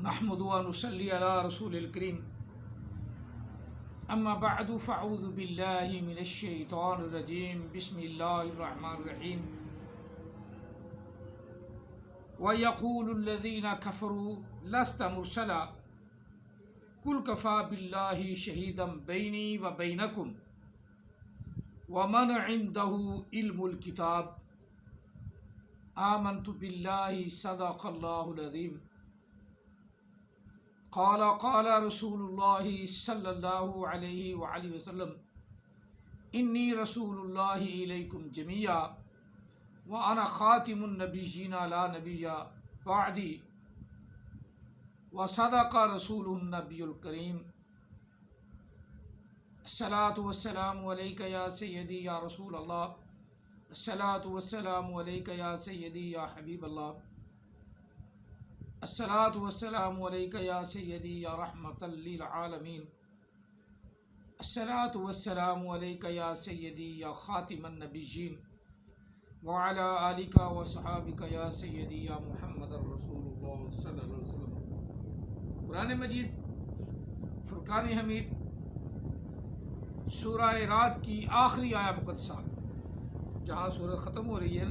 نحمد و نصلی علی رسول الکریم اما بعد فاعوذ باللہ من الشیطان الرجیم بسم اللہ الرحمن الرحیم وَيَقُولُ الَّذِينَ كَفَرُوا لَسْتَ مُرْسَلًا قُلْ كَفَى بِاللَّهِ شَهِيدًا بَيْنِي وَبَيْنَكُمْ وَمَنْ عِنْدَهُ عِلْمُ الْكِتَابِ آمَنْتُ بِاللَّهِ صَدَقَ اللَّهُ الْعَظِيمُ قال رسول اللہ صلی اللہ علیہ وآلہ وسلم انی رسول اللہ الیکم جمیعا وَأَنَا خَاتِمُ النَّبِيِّينَ لَا نَبِيَّ بَعْدِي وَصَدَقَ رَسُولُهُ النَّبِيُّ الْكَرِيمُ الصلاۃ والسلام علیک یا سیدی یا رسول اللہ الصلاۃ والسلام علیک یا سیدی یا حبیب اللہ الصلاۃ والسلام علیک یا سیدی یا رحمۃ للعالمین الصلاۃ والسلام علیک یا سیدی یا خاتم النبیین وعلی آلک و صحابک یا سیدی یا محمد رسول اللہ صلی اللہ علیہ وسلم۔ قرآن مجید فرقان حمید سورہ رعد کی آخری آیہ مقدسہ جہاں سورہ ختم ہو رہی ہے،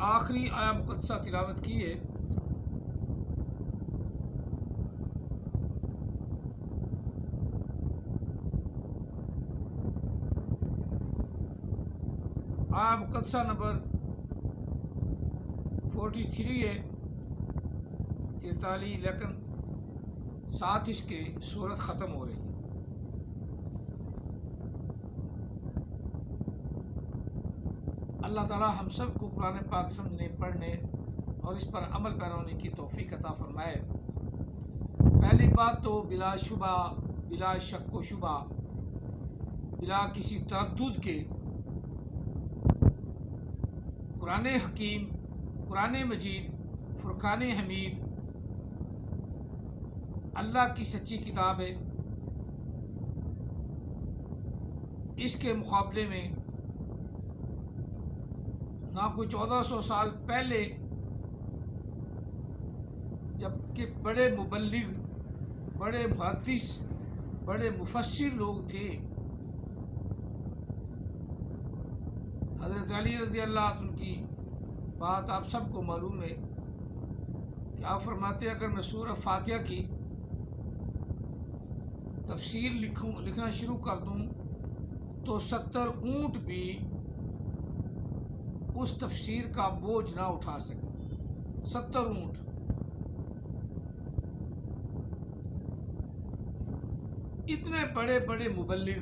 آخری آیہ مقدسہ تلاوت کی ہے۔ آیہ مقدسہ نمبر 43 ہے 43، لیکن ساتھ اس کے سورت ختم ہو رہی ہے۔ اللہ تعالی ہم سب کو قرآن پاک سمجھنے، پڑھنے اور اس پر عمل پیرا ہونے کی توفیق عطا فرمائے۔ پہلی بات تو بلا شبہ، بلا شک و شبہ، بلا کسی تردد کے قرآن حکیم، قرآن مجید، فرقان حمید اللہ کی سچی کتاب ہے۔ اس کے مقابلے میں نہ کوئی 1400 سال پہلے جب کہ بڑے مبلغ، بڑے محدث، بڑے مفسر لوگ تھے، حضرت علی رضی اللہ عنہ کی بات آپ سب کو معلوم ہے کہ آپ فرماتے ہیں اگر میں سورہ فاتحہ کی تفسیر لکھنا شروع کر دوں تو 70 اونٹ بھی اس تفسیر کا بوجھ نہ اٹھا سکے۔ 70 اونٹ۔ اتنے بڑے بڑے مبلغ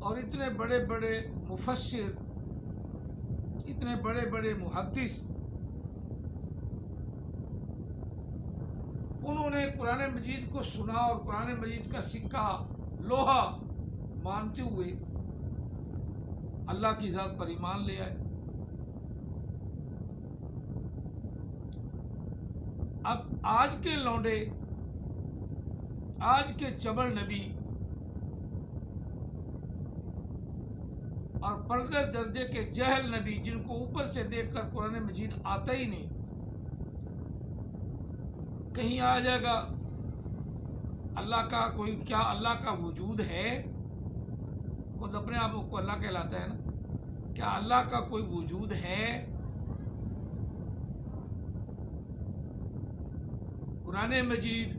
اور اتنے بڑے بڑے مفسر، اتنے بڑے بڑے محدث، انہوں نے قرآن مجید کو سنا اور قرآن مجید کا سکہ لوہا مانتے ہوئے اللہ کی ذات پر ایمان لے آئے۔ اب آج کے لونڈے، آج کے چبڑ نبی اور پردہ درجے کے جہل نبی، جن کو اوپر سے دیکھ کر قرآن مجید آتا ہی نہیں، کہیں آ جائے گا اللہ کا کوئی، کیا اللہ کا وجود ہے؟ خود اپنے آپ کو اللہ کہلاتا ہے نا، کیا اللہ کا کوئی وجود ہے؟ قرآن مجید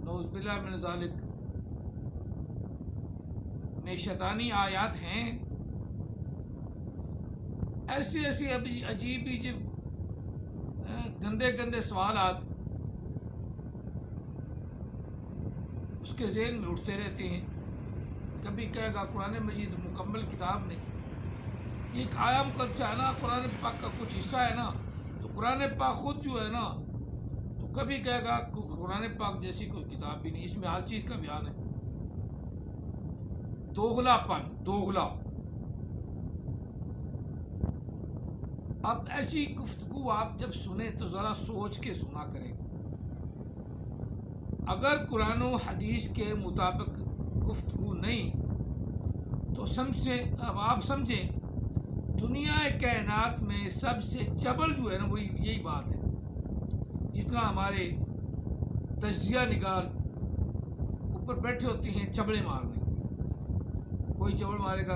نعوذ باللہ من ذالک میں شیطانی آیات ہیں، ایسی ایسی عجیب گندے گندے سوالات اس کے ذہن میں اٹھتے رہتے ہیں۔ کبھی کہے گا قرآن مجید مکمل کتاب نہیں، یہ ایک آیہ مقدسہ ہے نا، قرآن پاک کا کچھ حصہ ہے نا، تو قرآن پاک خود جو ہے نا، تو کبھی کہے گا قرآن پاک جیسی کوئی کتاب بھی نہیں، اس میں ہر چیز کا بیان ہے۔ دوغلا پن، دوغلا۔ اب ایسی گفتگو آپ جب سنیں تو ذرا سوچ کے سنا کریں۔ اگر قرآن و حدیث کے مطابق گفتگو نہیں تو تو اب آپ سمجھیں دنیا کائنات میں سب سے چبل جو ہے نا وہی یہی بات ہے. جس طرح ہمارے تجزیہ نگار اوپر بیٹھے ہوتے ہیں چبڑے مارنے، کوئی چبڑ مارے گا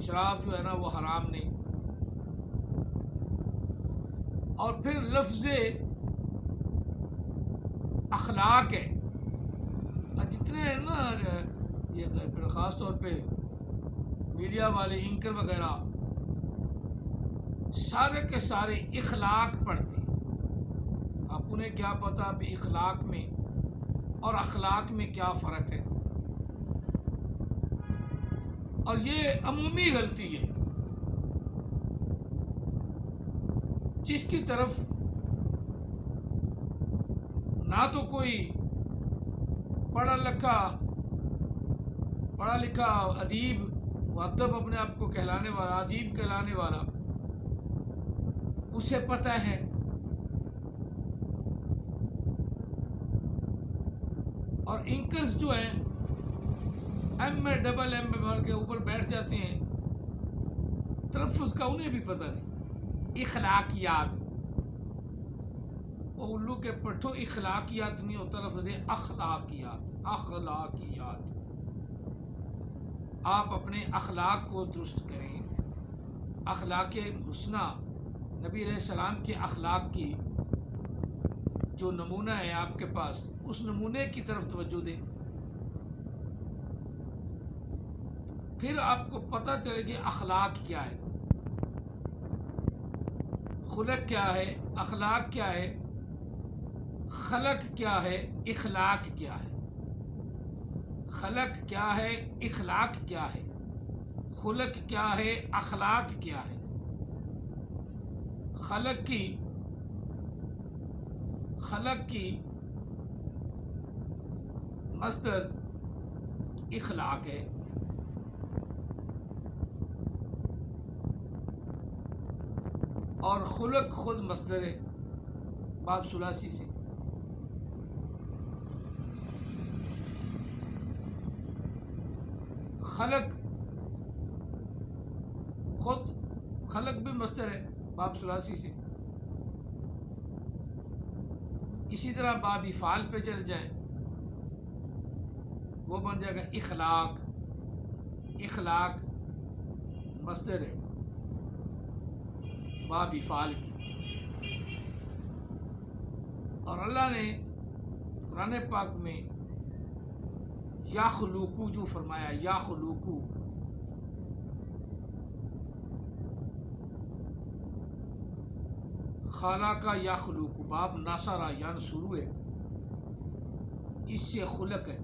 شراب جو ہے نا وہ حرام نہیں. اور پھر لفظ اخلاق ہے. جتنے ہیں نا یہ خاص طور پہ میڈیا والے اینکر وغیرہ سارے کے سارے اخلاق پڑھتے ہیں. اب انہیں کیا پتا بھی اخلاق میں اور اخلاق میں کیا فرق ہے. اور یہ عمومی غلطی ہے. جس کی طرف نہ تو کوئی پڑھا لکھا ادیب مؤدب اپنے آپ کو کہلانے والا، ادیب کہلانے والا، اسے پتہ ہے. اور اینکرز جو ہیں ایم اے ڈبل ایم اے بول کے اوپر بیٹھ جاتے ہیں، تلفظ کا انہیں بھی پتہ نہیں. اخلاقیات اور الو کے پٹھو اخلاقیات نہیں ہوتا، لفظ اخلاقیات. آپ اپنے اخلاق کو درست کریں. اخلاق حسنہ نبی علیہ السلام کے اخلاق کی جو نمونہ ہے آپ کے پاس، اس نمونے کی طرف توجہ دیں. پھر آپ کو پتہ چلے گی اخلاق کیا ہے، خلق کیا ہے، اخلاق کیا ہے، خلق کیا ہے، اخلاق کیا ہے. خلق کیا ہے، اخلاق کیا ہے، خلق کیا ہے، اخلاق کیا ہے. خلق کی مصدر اخلاق ہے، اور خلق خود مصدر ہے باب ثلاثی سے. خلق بھی مصدر ہے باب ثلاثی سے. اسی طرح باب افعال پہ چل جائیں، وہ بن جائے گا اخلاق مصدر ہے باب افعال کی. اور اللہ نے قرآن پاک میں یا خلوقو جو فرمایا، یا خلوقو، خالقہ یا خلوقو، باب ناصرہ ینصرو ہے، اس سے خلق ہے.